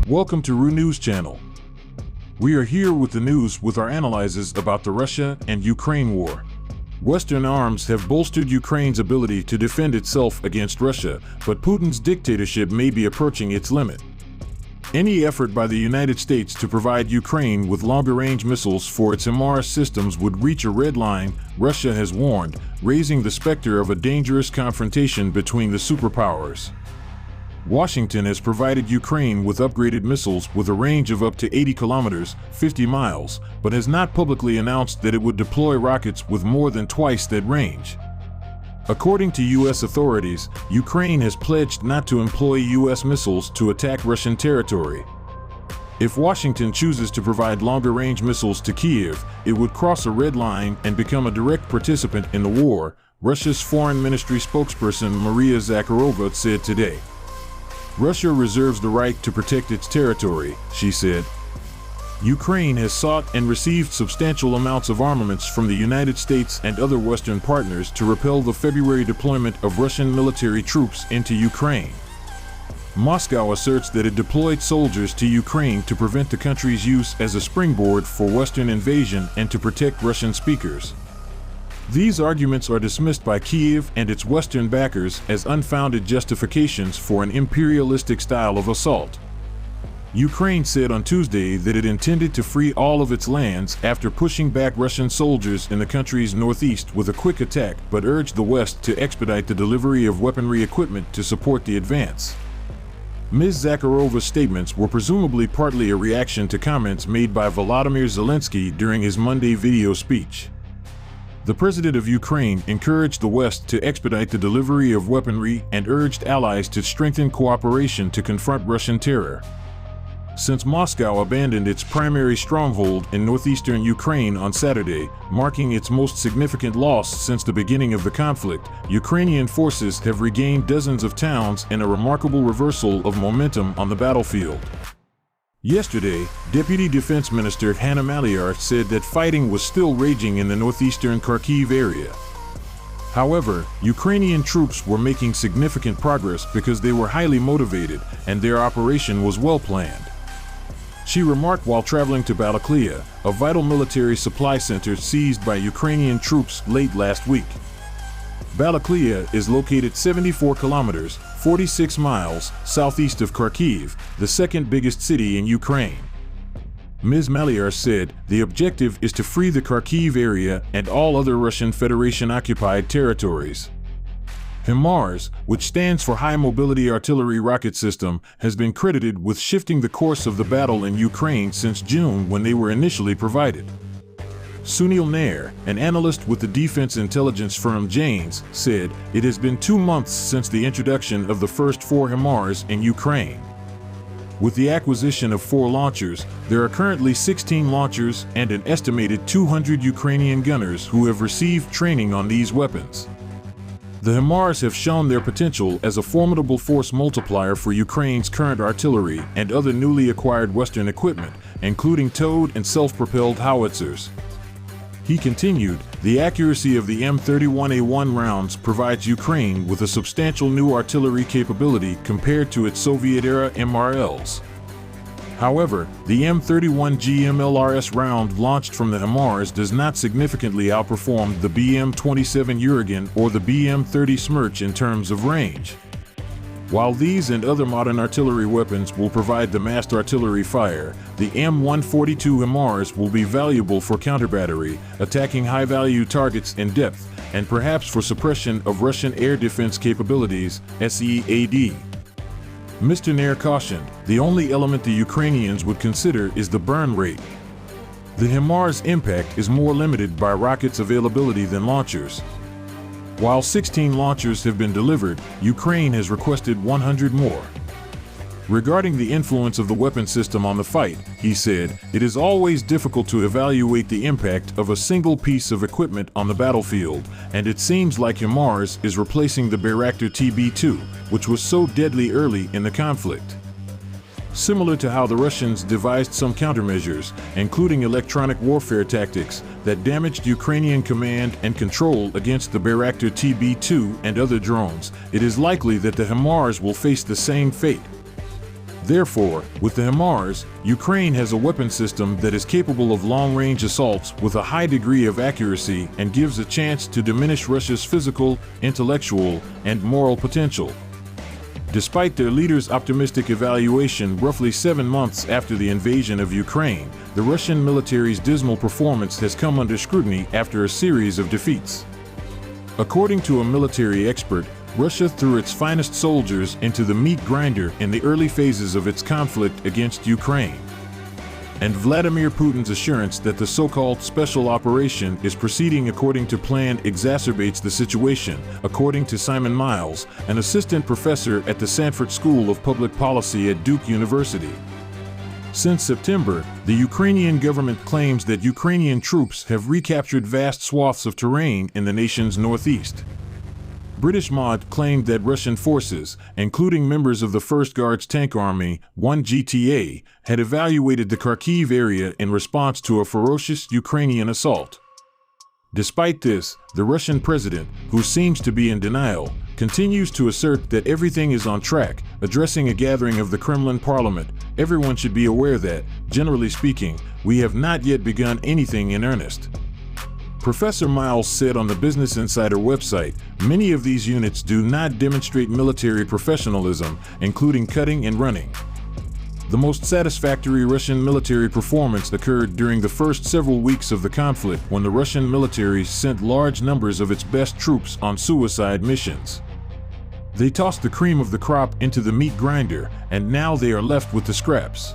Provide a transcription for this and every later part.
Welcome to RU News Channel. We are here with the news with our analyses about the Russia and Ukraine war. Western arms have bolstered Ukraine's ability to defend itself against Russia, but Putin's dictatorship may be approaching its limit. Any effort by the United States to provide Ukraine with longer-range missiles for its Himars systems would reach a red line, Russia has warned, raising the specter of a dangerous confrontation between the superpowers. Washington has provided Ukraine with upgraded missiles with a range of up to 80 kilometers, 50 miles, but has not publicly announced that it would deploy rockets with more than twice that range. According to U.S. authorities, Ukraine has pledged not to employ U.S. missiles to attack Russian territory. If Washington chooses to provide longer-range missiles to Kyiv, it would cross a red line and become a direct participant in the war, Russia's Foreign Ministry spokesperson Maria Zakharova said today. Russia reserves the right to protect its territory, she said. Ukraine has sought and received substantial amounts of armaments from the United States and other Western partners to repel the February deployment of Russian military troops into Ukraine. Moscow asserts that it deployed soldiers to Ukraine to prevent the country's use as a springboard for Western invasion and to protect Russian speakers. These arguments are dismissed by Kyiv and its Western backers as unfounded justifications for an imperialistic style of assault. Ukraine said on Tuesday that it intended to free all of its lands after pushing back Russian soldiers in the country's northeast with a quick attack, but urged the West to expedite the delivery of weaponry equipment to support the advance. Ms. Zakharova's statements were presumably partly a reaction to comments made by Volodymyr Zelensky during his Monday video speech. The president of Ukraine encouraged the West to expedite the delivery of weaponry and urged allies to strengthen cooperation to confront Russian terror. Since Moscow abandoned its primary stronghold in northeastern Ukraine on Saturday, marking its most significant loss since the beginning of the conflict, Ukrainian forces have regained dozens of towns in a remarkable reversal of momentum on the battlefield. Yesterday, Deputy Defense Minister Maria Zakharova said that fighting was still raging in the northeastern Kyiv area. However, Ukrainian troops were making significant progress because they were highly motivated and their operation was well planned. She remarked while traveling to Balaklia, a vital military supply center seized by Ukrainian troops late last week. Balaklia is located 74 kilometers, 46 miles, southeast of Kyiv, the second biggest city in Ukraine. Ms. Malia said the objective is to free the Kyiv area and all other Russian Federation-occupied territories. Himars, which stands for High Mobility Artillery Rocket System, has been credited with shifting the course of the battle in Ukraine since June when they were initially provided. Sunil Nair, an analyst with the defense intelligence firm Janes, said it has been 2 months since the introduction of the first 4 Himars in Ukraine. With the acquisition of 4 launchers, there are currently 16 launchers and an estimated 200 Ukrainian gunners who have received training on these weapons. The Himars have shown their potential as a formidable force multiplier for Ukraine's current artillery and other newly acquired Western equipment, including towed and self-propelled howitzers. He continued, the accuracy of the M31A1 rounds provides Ukraine with a substantial new artillery capability compared to its Soviet-era MRLs. However, the M31G MLRS round launched from the Himars does not significantly outperform the BM-27 Uragan or the BM-30 Smerch in terms of range. While these and other modern artillery weapons will provide the massed artillery fire, the M142 Himars will be valuable for counterbattery, attacking high-value targets in depth, and perhaps for suppression of Russian air defense capabilities, SEAD. Mr. Nair cautioned, the only element the Ukrainians would consider is the burn rate. The Himars' impact is more limited by rockets' availability than launchers. While 16 launchers have been delivered, Ukraine has requested 100 more. Regarding the influence of the weapon system on the fight, he said, it is always difficult to evaluate the impact of a single piece of equipment on the battlefield, and it seems like Himars is replacing the Bayraktar TB2, which was so deadly early in the conflict. Similar to how the Russians devised some countermeasures, including electronic warfare tactics, that damaged Ukrainian command and control against the Bayraktar TB2 and other drones, it is likely that the Himars will face the same fate. Therefore, with the Himars, Ukraine has a weapon system that is capable of long-range assaults with a high degree of accuracy and gives a chance to diminish Russia's physical, intellectual, and moral potential. Despite their leader's optimistic evaluation roughly 7 months after the invasion of Ukraine, the Russian military's dismal performance has come under scrutiny after a series of defeats. According to a military expert, Russia threw its finest soldiers into the meat grinder in the early phases of its conflict against Ukraine. And Vladimir Putin's assurance that the so-called special operation is proceeding according to plan exacerbates the situation, according to Simon Miles, an assistant professor at the Sanford School of Public Policy at Duke University. Since September, the Ukrainian government claims that Ukrainian troops have recaptured vast swaths of terrain in the nation's northeast. British MOD claimed that Russian forces, including members of the 1st Guards Tank Army, 1 GTA, had evacuated the Kyiv area in response to a ferocious Ukrainian assault. Despite this, the Russian president, who seems to be in denial, continues to assert that everything is on track. Addressing a gathering of the Kremlin parliament, everyone should be aware that, generally speaking, we have not yet begun anything in earnest. Professor Miles said on the Business Insider website, many of these units do not demonstrate military professionalism, including cutting and running. The most satisfactory Russian military performance occurred during the first several weeks of the conflict when the Russian military sent large numbers of its best troops on suicide missions. They tossed the cream of the crop into the meat grinder, and now they are left with the scraps.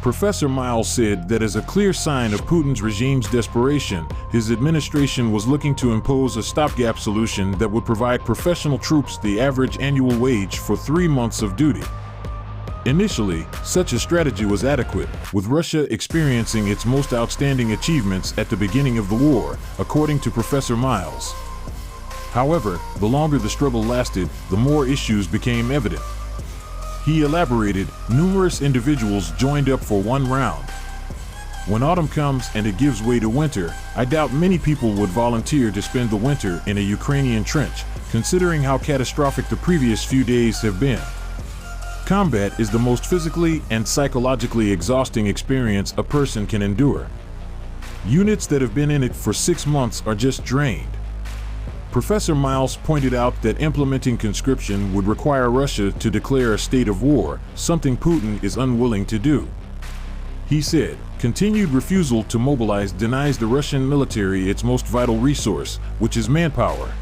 Professor Miles said that as a clear sign of Putin's regime's desperation, his administration was looking to impose a stopgap solution that would provide professional troops the average annual wage for 3 months of duty. Initially, such a strategy was adequate, with Russia experiencing its most outstanding achievements at the beginning of the war, according to Professor Miles. However, the longer the struggle lasted, the more issues became evident. He elaborated, numerous individuals joined up for one round. When autumn comes and it gives way to winter, I doubt many people would volunteer to spend the winter in a Ukrainian trench, considering how catastrophic the previous few days have been. Combat is the most physically and psychologically exhausting experience a person can endure. Units that have been in it for 6 months are just drained. Professor Miles pointed out that implementing conscription would require Russia to declare a state of war, something Putin is unwilling to do. He said, continued refusal to mobilize denies the Russian military its most vital resource, which is manpower.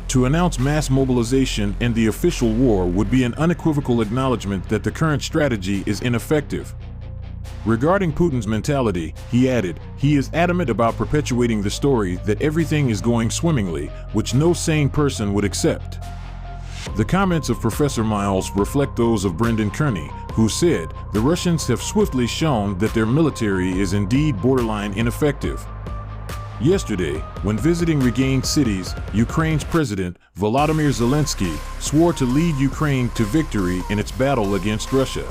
To announce mass mobilization and the official war would be an unequivocal acknowledgement that the current strategy is ineffective. Regarding Putin's mentality, he added, he is adamant about perpetuating the story that everything is going swimmingly, which no sane person would accept. The comments of Professor Miles reflect those of Brendan Kearney, who said, the Russians have swiftly shown that their military is indeed borderline ineffective. Yesterday, when visiting regained cities, Ukraine's president, Volodymyr Zelensky, swore to lead Ukraine to victory in its battle against Russia.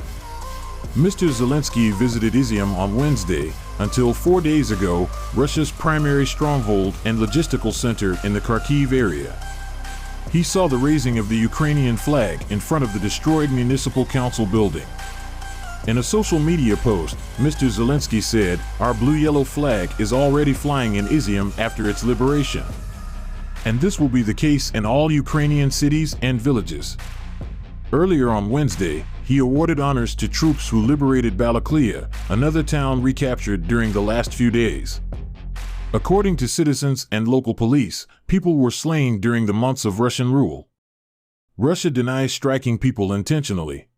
Mr. Zelensky visited Izium on Wednesday, until 4 days ago, Russia's primary stronghold and logistical center in the Kyiv area. He saw the raising of the Ukrainian flag in front of the destroyed municipal council building. In a social media post, Mr. Zelensky said, our blue-yellow flag is already flying in Izium after its liberation. And this will be the case in all Ukrainian cities and villages. Earlier on Wednesday, he awarded honors to troops who liberated Balaklia, another town recaptured during the last few days. According to citizens and local police, people were slain during the months of Russian rule. Russia denies striking people intentionally.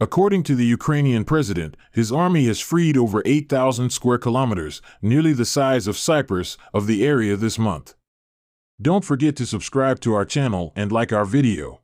According to the Ukrainian president, his army has freed over 8,000 square kilometers, nearly the size of Cyprus, of the area this month. Don't forget to subscribe to our channel and like our video.